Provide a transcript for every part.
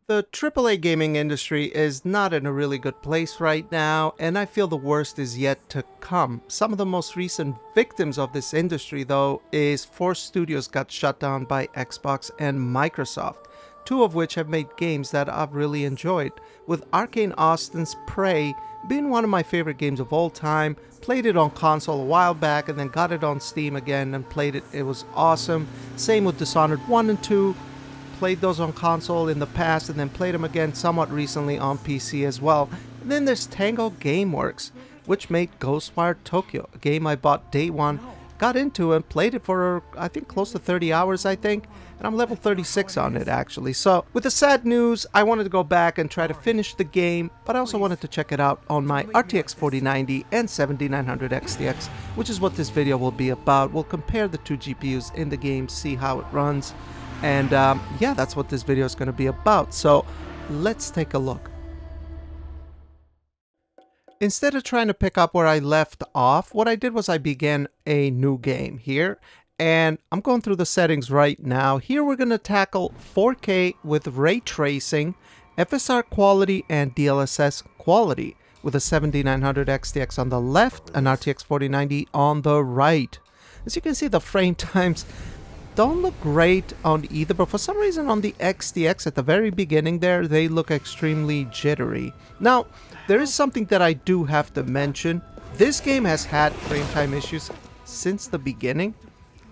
The AAA gaming industry is not in a really good place right now, and I feel the worst is yet to come. Some of the most recent victims of this industry, though, is 4 studios got shut down by Xbox and Microsoft, 2 of which have made games that I've really enjoyed, with Arcane Austin's Prey being one of my favorite games of all time. Played it on console a while back and then got it on Steam again and played it. It was awesome. Same with Dishonored 1 and 2. Played those on console in the past and then played them again somewhat recently on PC as well. And then there's Tango Gameworks, which made Ghostwire Tokyo, a game I bought day one, got into and played it for I think close to 30 hours I think, and I'm level 36 on it actually. So with the sad news, I wanted to go back and try to finish the game, but I also wanted to check it out on my RTX 4090 and 7900 XTX, which is what this video will be about. We'll compare the 2 GPUs in the game, see how it runs. And yeah, that's what this video is going to be about. So let's take a look. Instead of trying to pick up where I left off, what I did was I began a new game here. And I'm going through the settings right now. Here we're going to tackle 4K with ray tracing, FSR quality, and DLSS quality, with a 7900 XTX on the left and RTX 4090 on the right. As you can see, the frame times don't look great on either, but for some reason on the XTX at the very beginning there, they look extremely jittery. Now, there is something that I do have to mention. This game has had frame time issues since the beginning,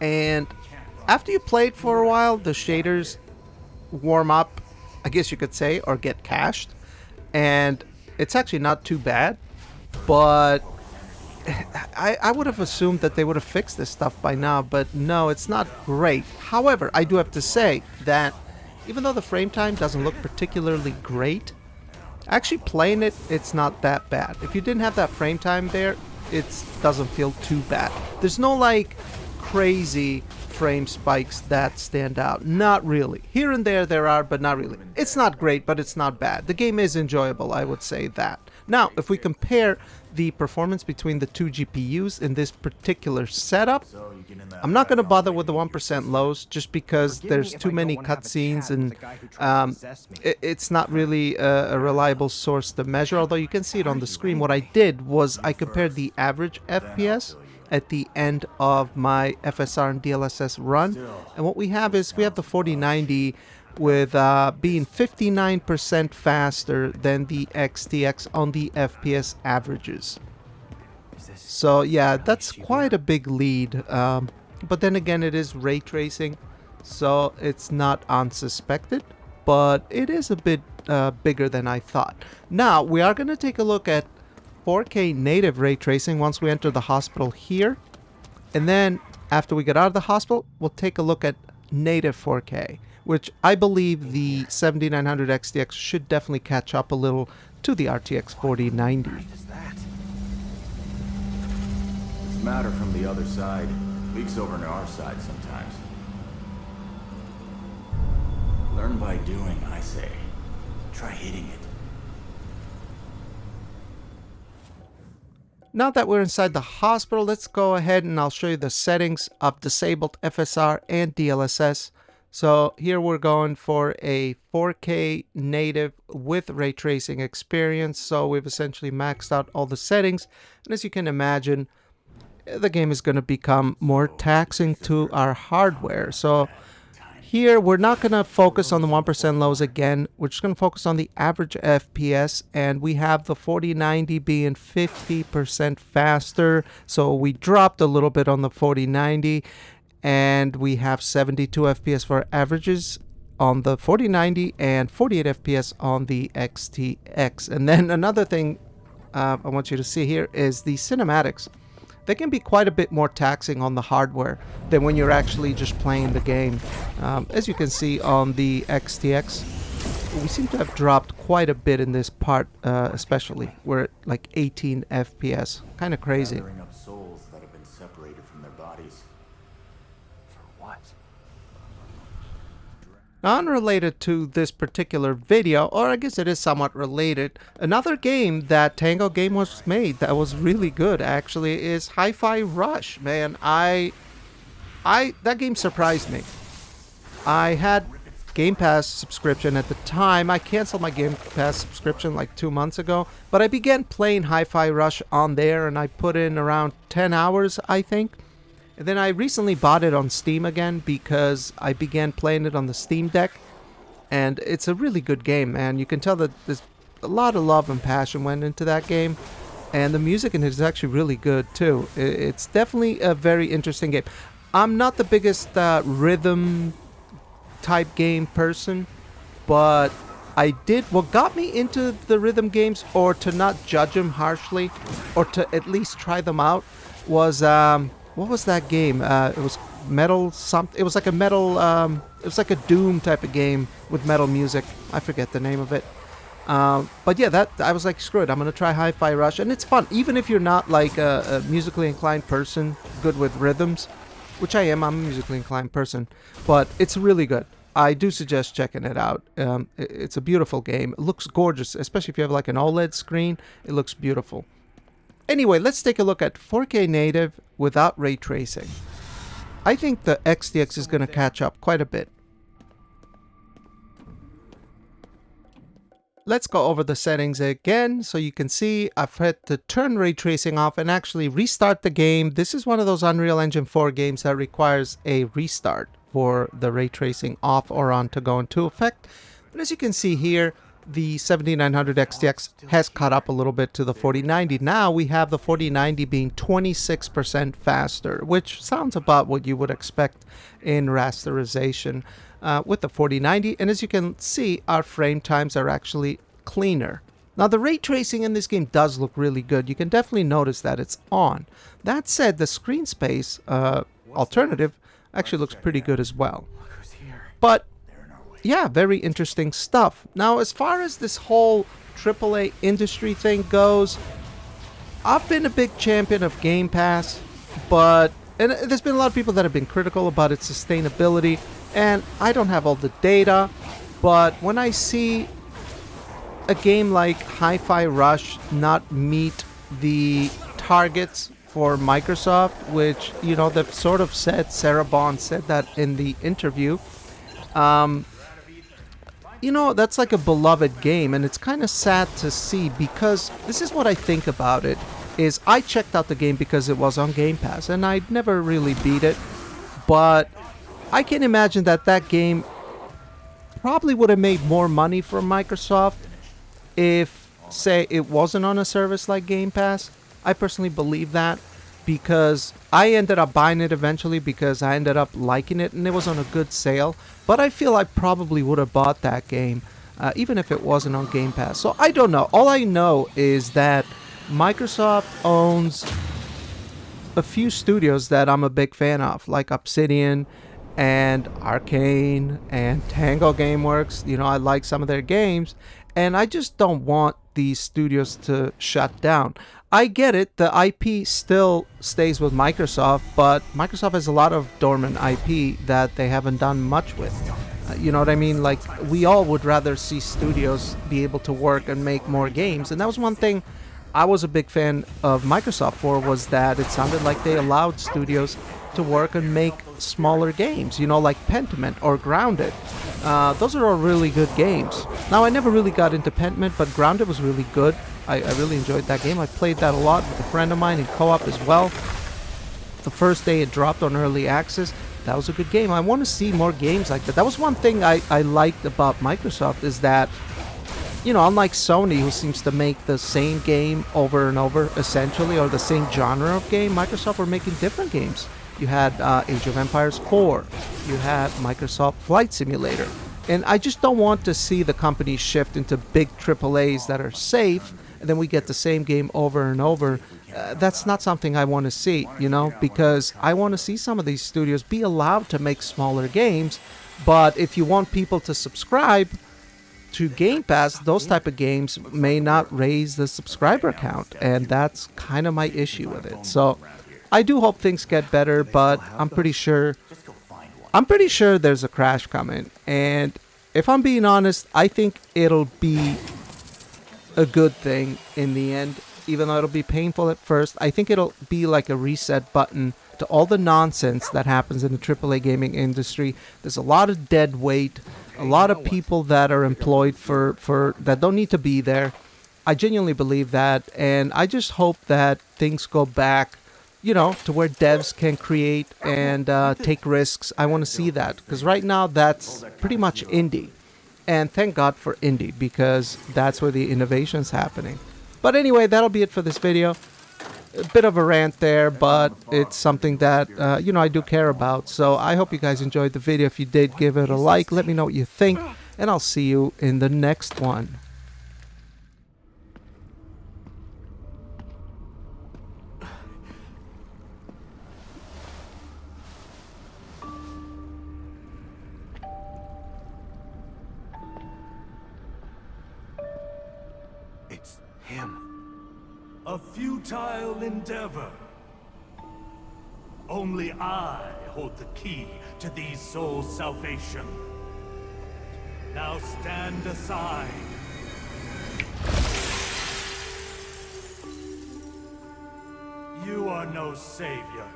and after you play it for a while, the shaders warm up, I guess you could say, or get cached, and it's actually not too bad, but I would have assumed that they would have fixed this stuff by now, but no, it's not great. However, I do have to say that even though the frame time doesn't look particularly great, actually playing it, it's not that bad. If you didn't have that frame time there, it doesn't feel too bad. There's no like crazy frame spikes that stand out. Not really. Here and there are, but not really. It's not great, but it's not bad. The game is enjoyable, I would say that. Now, if we compare the performance between the 2 GPUs in this particular setup, I'm not going to bother with the 1% lows just because there's too many cutscenes and it's not really a reliable source to measure, although you can see it on the screen. What I did was I compared the average FPS at the end of my FSR and DLSS run, and what we have is we have the 4090 with being 59% faster than the XTX on the FPS averages. So yeah, that's quite a big lead, but then again it is ray tracing, so it's not unsuspected, but it is a bit bigger than I thought. Now we are going to take a look at 4K native ray tracing once we enter the hospital here, and then after we get out of the hospital we'll take a look at native 4K, which I believe the 7900 XTX should definitely catch up a little to the RTX 4090. It's matter from the other side. Leaks over to our side sometimes. Learn by doing, I say. Try hitting it. Now that we're inside the hospital, let's go ahead and I'll show you the settings of disabled FSR and DLSS. So here we're going for a 4K native with ray tracing experience. So we've essentially maxed out all the settings. And as you can imagine, the game is going to become more taxing to our hardware. So here we're not going to focus on the 1% lows again. We're just going to focus on the average FPS. And we have the 4090 being 50% faster. So we dropped a little bit on the 4090. And we have 72 FPS for averages on the 4090 and 48 FPS on the XTX. And then another thing I want you to see here is the cinematics. They can be quite a bit more taxing on the hardware than when you're actually just playing the game. As you can see on the XTX, we seem to have dropped quite a bit in this part, especially. We're at like 18 FPS. Kind of crazy. Unrelated to this particular video, or I guess it is somewhat related, another game that Tango Gameworks made that was really good actually is Hi-Fi Rush. Man, that game surprised me. I had Game Pass subscription at the time. I canceled my Game Pass subscription like 2 months ago, but I began playing Hi-Fi Rush on there and I put in around 10 hours, I think. And then I recently bought it on Steam again because I began playing it on the Steam Deck. And it's a really good game, man. You can tell that there's a lot of love and passion went into that game. And the music in it is actually really good, too. It's definitely a very interesting game. I'm not the biggest rhythm type game person, but what got me into the rhythm games, or to not judge them harshly, or to at least try them out, was... what was that game? It was metal something. It was like a metal. It was like a Doom type of game with metal music. I forget the name of it. But yeah, I was like, screw it. I'm gonna try Hi-Fi Rush, and it's fun. Even if you're not like a musically inclined person, good with rhythms, which I am. I'm a musically inclined person, but it's really good. I do suggest checking it out. It's a beautiful game. It looks gorgeous, especially if you have like an OLED screen. It looks beautiful. Anyway, let's take a look at 4K native without ray tracing. I think the XTX is going to catch up quite a bit. Let's go over the settings again so you can see I've had to turn ray tracing off and actually restart the game. This is one of those Unreal Engine 4 games that requires a restart for the ray tracing off or on to go into effect. But as you can see here, the 7900 XTX has caught up a little bit to the 4090. Now we have the 4090 being 26% faster, which sounds about what you would expect in rasterization with the 4090. And as you can see, our frame times are actually cleaner. Now the ray tracing in this game does look really good. You can definitely notice that it's on. That said, the screen space alternative actually looks pretty good as well. But yeah, very interesting stuff. Now, as far as this whole AAA industry thing goes, I've been a big champion of Game Pass, and there's been a lot of people that have been critical about its sustainability, and I don't have all the data, but when I see a game like Hi-Fi Rush not meet the targets for Microsoft, which, you know, they've sort of said, Sarah Bond said that in the interview, you know, that's like a beloved game, and it's kind of sad to see, because this is what I think about it, is I checked out the game because it was on Game Pass, and I'd never really beat it, but I can imagine that that game probably would have made more money for Microsoft if, say, it wasn't on a service like Game Pass. I personally believe that, because I ended up buying it eventually because I ended up liking it and it was on a good sale. But I feel I probably would have bought that game even if it wasn't on Game Pass. So I don't know. All I know is that Microsoft owns a few studios that I'm a big fan of, like Obsidian and Arcane and Tango Gameworks. You know, I like some of their games, and I just don't want these studios to shut down. I get it, the IP still stays with Microsoft, but Microsoft has a lot of dormant IP that they haven't done much with. You know what I mean? Like, we all would rather see studios be able to work and make more games, and that was one thing I was a big fan of Microsoft for, was that it sounded like they allowed studios to work and make smaller games, you know, like Pentiment or Grounded. Those are all really good games. Now, I never really got into Pentiment, but Grounded was really good. I really enjoyed that game. I played that a lot with a friend of mine in co-op as well. The first day it dropped on early access, that was a good game. I want to see more games like that. That was one thing I liked about Microsoft, is that, you know, unlike Sony, who seems to make the same game over and over, essentially, or the same genre of game, Microsoft were making different games. You had Age of Empires 4. You had Microsoft Flight Simulator. And I just don't want to see the company shift into big AAAs that are safe, and then we get the same game over and over. That's not something I want to see, you know, because I want to see some of these studios be allowed to make smaller games. But if you want people to subscribe to Game Pass, those type of games may not raise the subscriber count, and that's kind of my issue with it. So I do hope things get better, but I'm pretty sure I'm pretty sure there's a crash coming, and if I'm being honest, I think it'll be a good thing in the end, even though it'll be painful at first. I think it'll be like a reset button to all the nonsense that happens in the AAA gaming industry. There's a lot of dead weight, a lot of people that are employed for that don't need to be there. I genuinely believe that, and I just hope that things go back, you know, to where devs can create and take risks. I want to see that, because right now that's pretty much indie. And thank God for indie, because that's where the innovation's happening. But anyway, that'll be it for this video. A bit of a rant there, but it's something that, you know, I do care about. So I hope you guys enjoyed the video. If you did, give it a like. Let me know what you think, and I'll see you in the next one. It's him. A futile endeavor. Only I hold the key to these souls' salvation. Now stand aside. You are no savior.